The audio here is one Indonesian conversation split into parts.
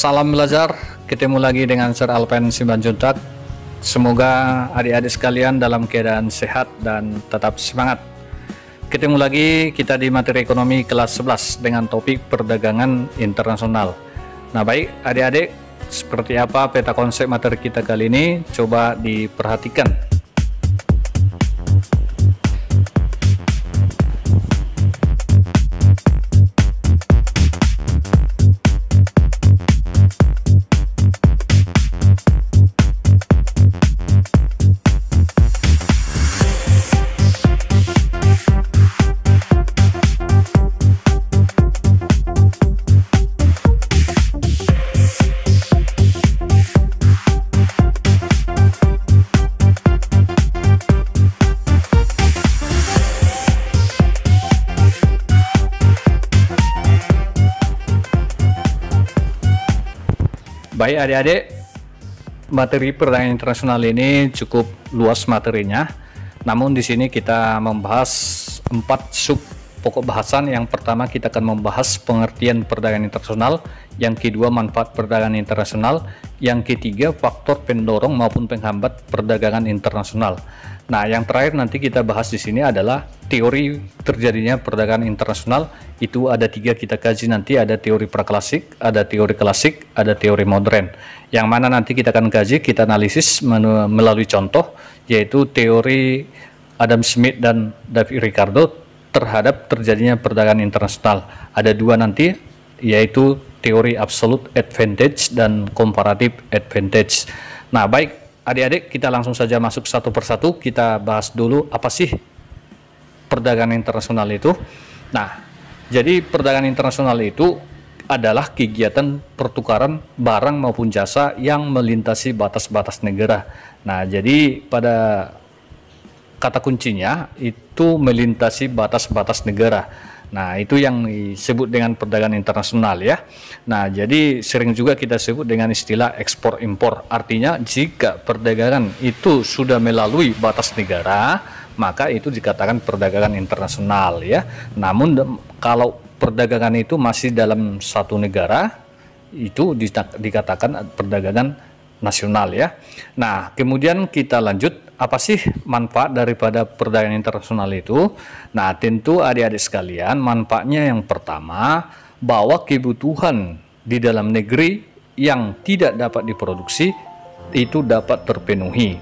Salam belajar, ketemu lagi dengan Sir Alpen Simanjuntak. Semoga adik-adik sekalian dalam keadaan sehat dan tetap semangat. Ketemu lagi kita di materi ekonomi kelas 11 dengan topik perdagangan internasional. Nah baik adik-adik, seperti apa peta konsep materi kita kali ini? Coba diperhatikan. Baik adik-adik, materi perdagangan internasional ini cukup luas materinya. Namun di sini kita membahas 4 sub pokok bahasan. Yang pertama kita akan membahas pengertian perdagangan internasional, yang kedua manfaat perdagangan internasional, yang ketiga faktor pendorong maupun penghambat perdagangan internasional. Nah, yang terakhir nanti kita bahas di sini adalah teori terjadinya perdagangan internasional. Itu ada 3 kita kaji nanti, ada teori praklasik, ada teori klasik, ada teori modern. Yang mana nanti kita akan kaji, kita analisis melalui contoh, yaitu teori Adam Smith dan David Ricardo terhadap terjadinya perdagangan internasional. Ada 2 nanti, yaitu teori absolute advantage dan comparative advantage. Nah baik adik-adik, kita langsung saja masuk satu persatu. Kita bahas dulu apa sih perdagangan internasional itu. Nah, jadi perdagangan internasional itu adalah kegiatan pertukaran barang maupun jasa yang melintasi batas-batas negara. Nah, jadi pada kata kuncinya itu melintasi batas-batas negara. Nah, itu yang disebut dengan perdagangan internasional ya. Nah, jadi sering juga kita sebut dengan istilah ekspor impor. Artinya jika perdagangan itu sudah melalui batas negara, maka itu dikatakan perdagangan internasional ya. Namun kalau perdagangan itu masih dalam satu negara, itu dikatakan perdagangan nasional ya. Nah, kemudian kita lanjut, apa sih manfaat daripada perdagangan internasional itu? Nah, tentu adik-adik sekalian, manfaatnya yang pertama, bahwa kebutuhan di dalam negeri yang tidak dapat diproduksi itu dapat terpenuhi.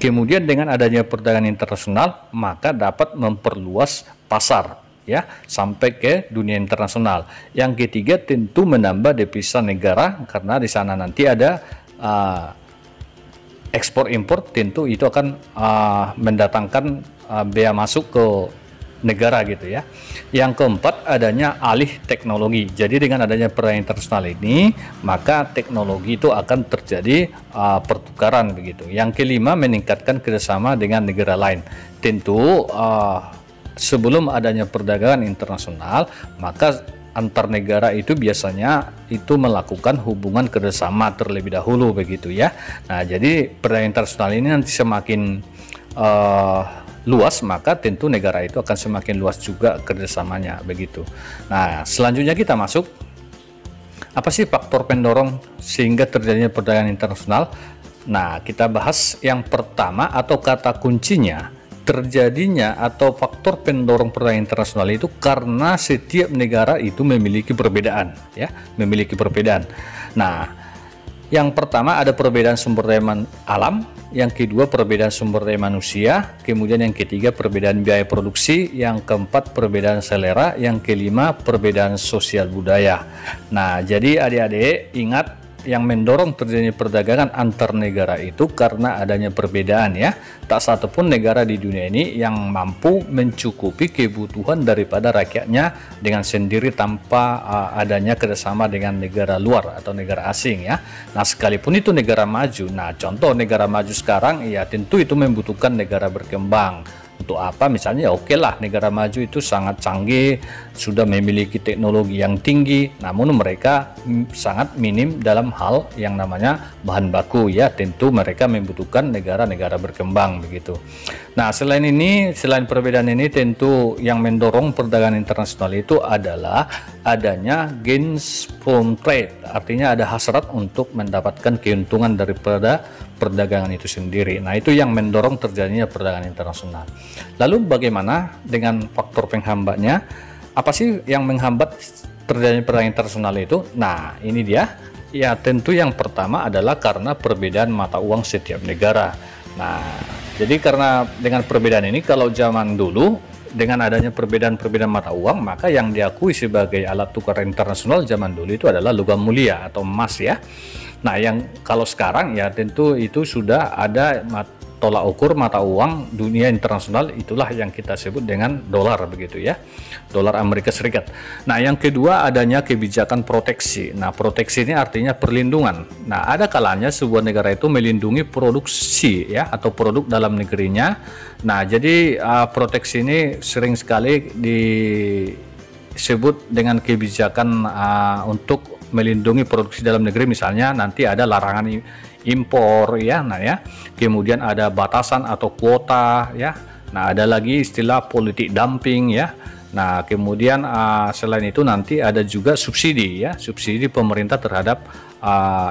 Kemudian dengan adanya perdagangan internasional, maka dapat memperluas pasar ya sampai ke dunia internasional. Yang ketiga tentu menambah devisa negara, karena di sana nanti ada ekspor impor, tentu itu akan mendatangkan bea masuk ke negara gitu ya. Yang keempat adanya alih teknologi. Jadi dengan adanya perdagangan internasional ini, maka teknologi itu akan terjadi pertukaran begitu. Yang kelima meningkatkan kerjasama dengan negara lain. Tentu sebelum adanya perdagangan internasional, maka antar negara itu biasanya itu melakukan hubungan kerjasama terlebih dahulu begitu ya. Nah, jadi perdagangan internasional ini nanti semakin luas, maka tentu negara itu akan semakin luas juga kerjasamanya begitu. Nah, selanjutnya kita masuk, apa sih faktor pendorong sehingga terjadinya perdagangan internasional? Nah, kita bahas yang pertama atau kata kuncinya, terjadinya atau faktor pendorong perdagangan internasional itu karena setiap negara itu memiliki perbedaan ya, memiliki perbedaan. Nah, yang pertama ada perbedaan sumber daya alam, yang kedua perbedaan sumber daya manusia, kemudian yang ketiga perbedaan biaya produksi, yang keempat perbedaan selera, yang kelima perbedaan sosial budaya. Nah, jadi adik-adik ingat, yang mendorong terjadinya perdagangan antar negara itu karena adanya perbedaan ya. Tak satupun negara di dunia ini yang mampu mencukupi kebutuhan daripada rakyatnya dengan sendiri tanpa adanya kerjasama dengan negara luar atau negara asing ya. Nah, sekalipun itu negara maju. Nah, contoh negara maju sekarang ya tentu itu membutuhkan negara berkembang Untuk apa? Misalnya ya oke lah, negara maju itu sangat canggih, sudah memiliki teknologi yang tinggi, namun mereka sangat minim dalam hal yang namanya bahan baku ya. Tentu mereka membutuhkan negara-negara berkembang begitu. Nah, selain perbedaan ini, tentu yang mendorong perdagangan internasional itu adalah adanya gains from trade, artinya ada hasrat untuk mendapatkan keuntungan daripada perdagangan itu sendiri. Nah, itu yang mendorong terjadinya perdagangan internasional. Lalu bagaimana dengan faktor penghambatnya? Apa sih yang menghambat terjadinya perdagangan internasional itu? Nah, ini dia. Ya, tentu yang pertama adalah karena perbedaan mata uang setiap negara. Nah, jadi karena dengan perbedaan ini, kalau zaman dulu dengan adanya perbedaan mata uang, maka yang diakui sebagai alat tukar internasional zaman dulu itu adalah logam mulia atau emas ya. Nah, yang kalau sekarang ya tentu itu sudah ada tolak ukur mata uang dunia internasional, itulah yang kita sebut dengan dolar begitu ya, dolar Amerika Serikat. Nah, yang kedua adanya kebijakan proteksi. Nah, proteksi ini artinya perlindungan. Nah, ada kalanya sebuah negara itu melindungi produksi ya atau produk dalam negerinya. Nah, jadi proteksi ini sering sekali disebut dengan kebijakan untuk melindungi produksi dalam negeri. Misalnya nanti ada larangan impor ya, nah ya, kemudian ada batasan atau kuota ya. Nah, ada lagi istilah politik dumping ya. Nah, kemudian selain itu nanti ada juga subsidi ya, subsidi pemerintah terhadap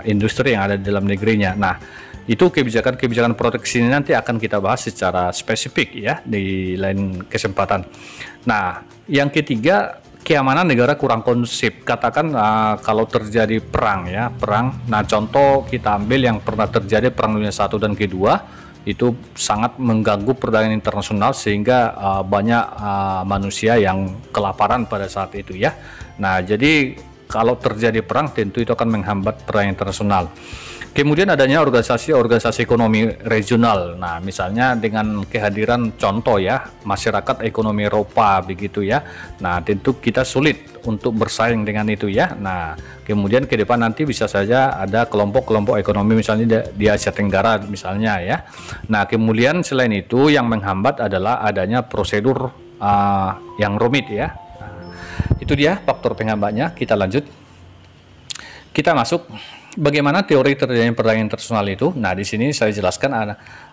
industri yang ada di dalam negerinya. Nah, itu kebijakan proteksi ini nanti akan kita bahas secara spesifik ya di lain kesempatan. Nah, yang ketiga, keamanan negara kurang kondusif. Katakan kalau terjadi perang ya, Nah, contoh kita ambil yang pernah terjadi Perang Dunia I dan Kedua, itu sangat mengganggu perdagangan internasional sehingga banyak manusia yang kelaparan pada saat itu ya. Nah, jadi kalau terjadi perang tentu itu akan menghambat perdagangan internasional. Kemudian adanya organisasi ekonomi regional. Nah, misalnya dengan kehadiran contoh ya, masyarakat ekonomi Eropa begitu ya. Nah, tentu kita sulit untuk bersaing dengan itu ya. Nah, kemudian ke depan nanti bisa saja ada kelompok-kelompok ekonomi misalnya di Asia Tenggara misalnya ya. Nah, kemudian selain itu yang menghambat adalah adanya prosedur yang rumit ya. Nah, itu dia faktor penghambatnya. Kita lanjut. Kita masuk bagaimana teori terjadinya perdagangan internasional itu. Nah, di sini saya jelaskan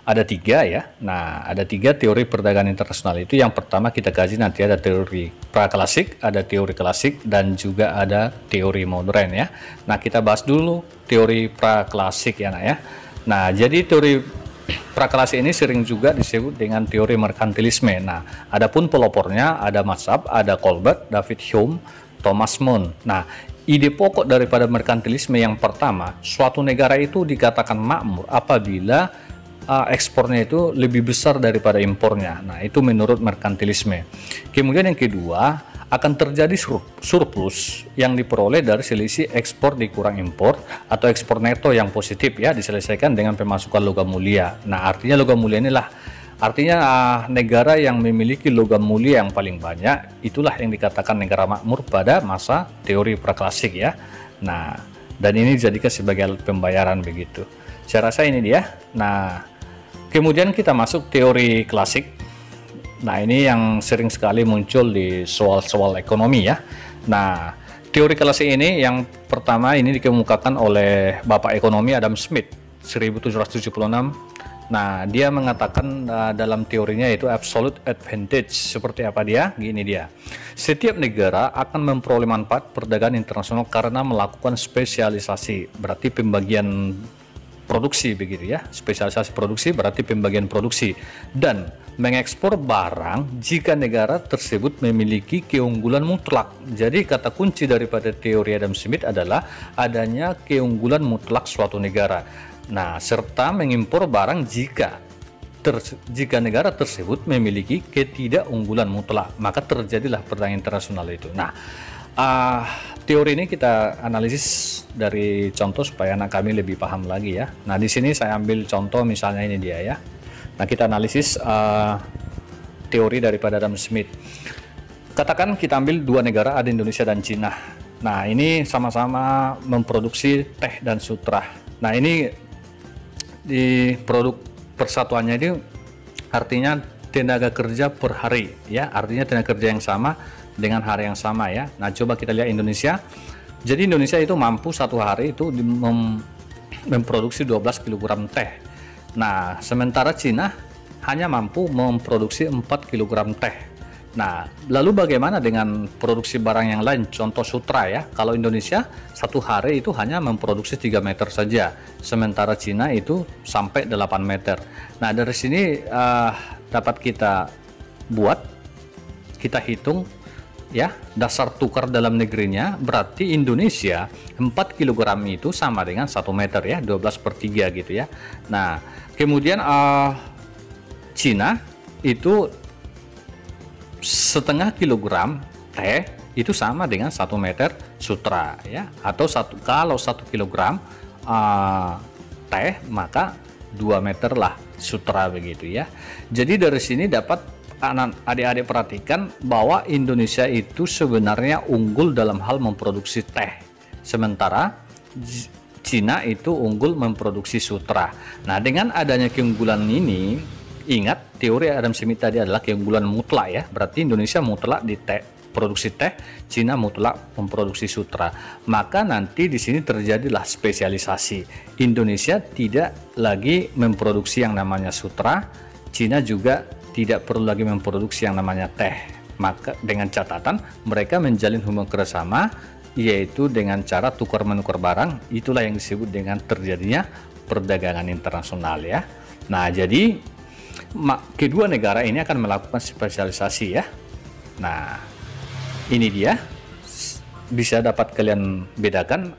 ada tiga ya. Nah, ada tiga teori perdagangan internasional itu. Yang pertama kita kaji nanti ada teori praklasik, ada teori klasik, dan juga ada teori modern ya. Nah, kita bahas dulu teori praklasik ya, nah ya. Nah, jadi teori praklasik ini sering juga disebut dengan teori merkantilisme. Nah, adapun pelopornya ada Massab, ada Colbert, David Hume, Thomas More. Nah, ide pokok daripada merkantilisme yang pertama, suatu negara itu dikatakan makmur apabila ekspornya itu lebih besar daripada impornya. Nah, itu menurut merkantilisme. Kemudian yang kedua, akan terjadi surplus yang diperoleh dari selisih ekspor dikurang impor atau ekspor neto yang positif ya, diselesaikan dengan pemasukan logam mulia. Nah, artinya logam mulia inilah artinya negara yang memiliki logam mulia yang paling banyak, itulah yang dikatakan negara makmur pada masa teori praklasik ya. Nah, dan ini dijadikan sebagai alat pembayaran begitu. Saya rasa ini dia. Nah, kemudian kita masuk teori klasik. Nah, ini yang sering sekali muncul di soal-soal ekonomi ya. Nah, teori klasik ini yang pertama ini dikemukakan oleh Bapak Ekonomi Adam Smith 1776. Nah, dia mengatakan dalam teorinya itu absolute advantage. Seperti apa dia? Gini dia. Setiap negara akan memperoleh manfaat perdagangan internasional karena melakukan spesialisasi. Berarti pembagian produksi begitu ya. Spesialisasi produksi berarti pembagian produksi. Dan mengekspor barang jika negara tersebut memiliki keunggulan mutlak. Jadi kata kunci daripada teori Adam Smith adalah adanya keunggulan mutlak suatu negara. Nah, serta mengimpor barang jika negara tersebut memiliki ketidakunggulan mutlak, maka terjadilah perdagangan internasional itu. Nah, teori ini kita analisis dari contoh supaya anak kami lebih paham lagi ya. Nah, di sini saya ambil contoh misalnya ini dia ya. Nah, kita analisis teori daripada Adam Smith. Katakan kita ambil dua negara, ada Indonesia dan Cina. Nah, ini sama-sama memproduksi teh dan sutra. Nah, ini di produk persatuannya itu artinya tenaga kerja per hari ya, artinya tenaga kerja yang sama dengan hari yang sama ya. Nah, coba kita lihat Indonesia. Jadi Indonesia itu mampu satu hari itu memproduksi 12 kg teh. Nah, sementara Cina hanya mampu memproduksi 4 kg teh. Nah, lalu bagaimana dengan produksi barang yang lain? Contoh sutra ya. Kalau Indonesia satu hari itu hanya memproduksi 3 meter saja, sementara Cina itu sampai 8 meter. Nah, dari sini dapat kita hitung ya, dasar tukar dalam negerinya, berarti Indonesia 4 kg itu sama dengan 1 meter ya, 12/3 gitu ya. Nah, kemudian Cina itu setengah kilogram teh itu sama dengan 1 meter sutra ya, atau kalau 1 kilogram teh maka 2 meter lah sutra begitu ya. Jadi dari sini dapat adik-adik perhatikan bahwa Indonesia itu sebenarnya unggul dalam hal memproduksi teh, sementara Cina itu unggul memproduksi sutra. Nah, dengan adanya keunggulan ini, ingat teori Adam Smith tadi adalah keunggulan mutlak ya, berarti Indonesia mutlak di produksi teh, Cina mutlak memproduksi sutra. Maka nanti di sini terjadilah spesialisasi. Indonesia tidak lagi memproduksi yang namanya sutra, Cina juga tidak perlu lagi memproduksi yang namanya teh. Maka dengan catatan mereka menjalin hubungan kerjasama, yaitu dengan cara tukar menukar barang. Itulah yang disebut dengan terjadinya perdagangan internasional ya. Nah, jadi kedua negara ini akan melakukan spesialisasi ya. Nah, ini dia, bisa dapat kalian bedakan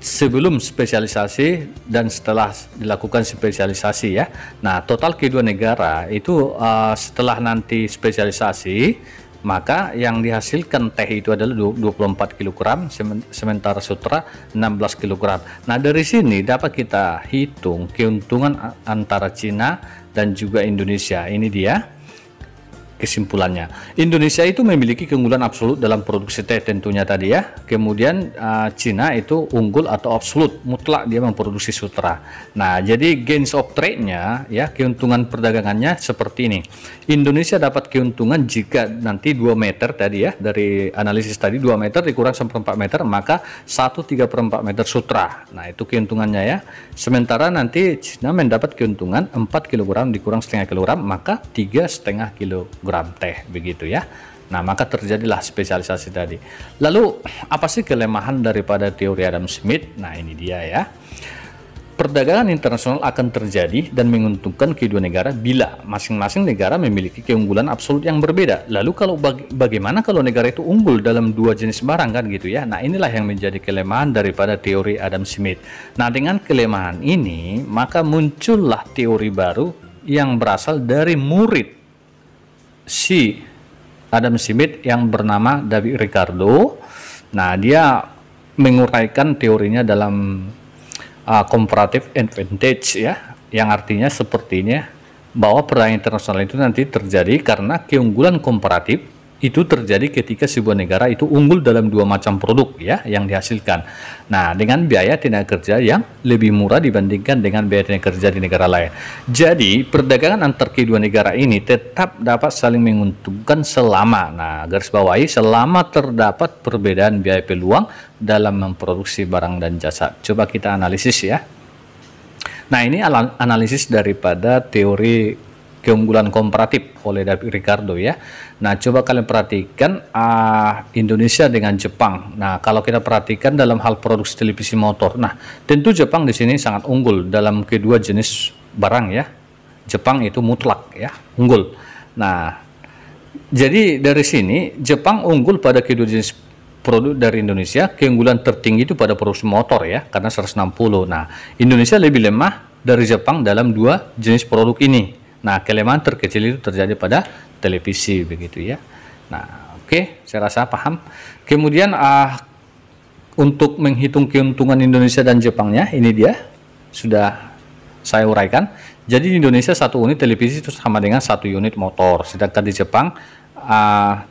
sebelum spesialisasi dan setelah dilakukan spesialisasi ya. Nah, total kedua negara itu setelah nanti spesialisasi, maka yang dihasilkan teh itu adalah 24 kg, sementara sutra 16 kg. Nah, dari sini dapat kita hitung keuntungan antara Cina dan juga Indonesia. Ini dia kesimpulannya. Indonesia itu memiliki keunggulan absolut dalam produksi teh tentunya tadi ya. Kemudian Cina itu unggul atau absolut, mutlak dia memproduksi sutra. Nah, jadi gains of trade-nya ya, keuntungan perdagangannya seperti ini. Indonesia dapat keuntungan jika nanti 2 meter tadi ya, dari analisis tadi 2 meter dikurang 1/4 meter, maka 1/3/4 meter sutra. Nah, itu keuntungannya ya. Sementara nanti Cina mendapat keuntungan 4 kg dikurang setengah kilogram, maka 3,5 kg teh begitu ya. Nah, maka terjadilah spesialisasi tadi. Lalu apa sih kelemahan daripada teori Adam Smith? Nah, ini dia ya. Perdagangan internasional akan terjadi dan menguntungkan kedua negara bila masing-masing negara memiliki keunggulan absolut yang berbeda. Lalu kalau bagaimana kalau negara itu unggul dalam 2 jenis barang kan gitu ya. Nah, inilah yang menjadi kelemahan daripada teori Adam Smith. Nah, dengan kelemahan ini maka muncullah teori baru yang berasal dari murid si Adam Smith yang bernama David Ricardo. Nah, dia menguraikan teorinya dalam comparative advantage ya, yang artinya seperti ini ya, bahwa perdagangan internasional itu nanti terjadi karena keunggulan komparatif itu terjadi ketika sebuah negara itu unggul dalam 2 macam produk ya yang dihasilkan. Nah, dengan biaya tenaga kerja yang lebih murah dibandingkan dengan biaya tenaga kerja di negara lain. Jadi, perdagangan antar kedua negara ini tetap dapat saling menguntungkan selama, nah garis bawahi, selama terdapat perbedaan biaya peluang dalam memproduksi barang dan jasa. Coba kita analisis ya. Nah, ini analisis daripada teori keunggulan komparatif oleh David Ricardo ya. Nah, coba kalian perhatikan Indonesia dengan Jepang. Nah, kalau kita perhatikan dalam hal produksi televisi motor, nah tentu Jepang di sini sangat unggul dalam kedua jenis barang ya. Jepang itu mutlak ya, unggul. Nah, jadi dari sini Jepang unggul pada kedua jenis produk dari Indonesia. Keunggulan tertinggi itu pada produksi motor ya, karena 160. Nah, Indonesia lebih lemah dari Jepang dalam 2 jenis produk ini. Nah, kelemahan terkecil itu terjadi pada televisi begitu ya. Nah, oke, saya rasa paham. Kemudian untuk menghitung keuntungan Indonesia dan Jepangnya, ini dia sudah saya uraikan. Jadi di Indonesia 1 unit televisi itu sama dengan 1 unit motor, sedangkan di Jepang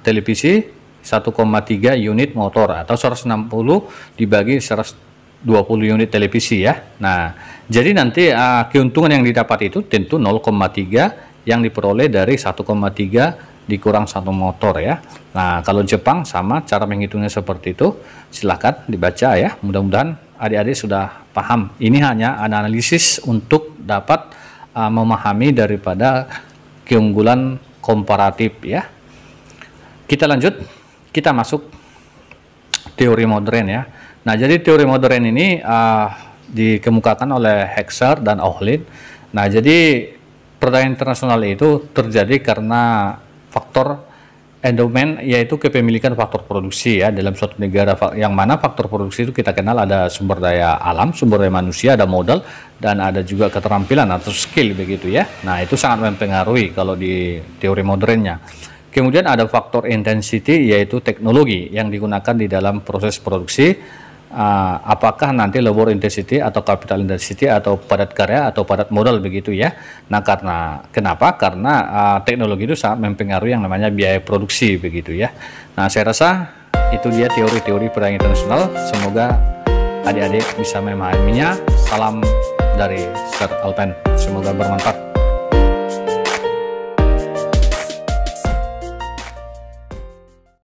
televisi 1,3 unit motor atau 160 dibagi 120 unit televisi ya. Nah, jadi nanti keuntungan yang didapat itu tentu 0,3 yang diperoleh dari 1,3 dikurang 1 motor ya. Nah, kalau Jepang sama cara menghitungnya seperti itu. Silahkan dibaca ya. Mudah-mudahan adik-adik sudah paham. Ini hanya analisis untuk dapat memahami daripada keunggulan komparatif ya. Kita lanjut, kita masuk teori modern ya. Nah, jadi teori modern ini dikemukakan oleh Hexer dan Ohlin. Nah, jadi perdagangan internasional itu terjadi karena faktor endowment, yaitu kepemilikan faktor produksi ya dalam suatu negara, yang mana faktor produksi itu kita kenal ada sumber daya alam, sumber daya manusia, ada modal, dan ada juga keterampilan atau skill begitu ya. Nah, itu sangat mempengaruhi kalau di teori modernnya. Kemudian ada faktor intensity, yaitu teknologi yang digunakan di dalam proses produksi. Apakah nanti labor intensity atau capital intensity atau padat karya atau padat modal begitu ya. Nah, kenapa? Karena teknologi itu sangat mempengaruhi yang namanya biaya produksi begitu ya. Nah, saya rasa itu dia teori-teori perdagangan internasional. Semoga adik-adik bisa memahaminya. Salam dari Sir Alpen, semoga bermanfaat.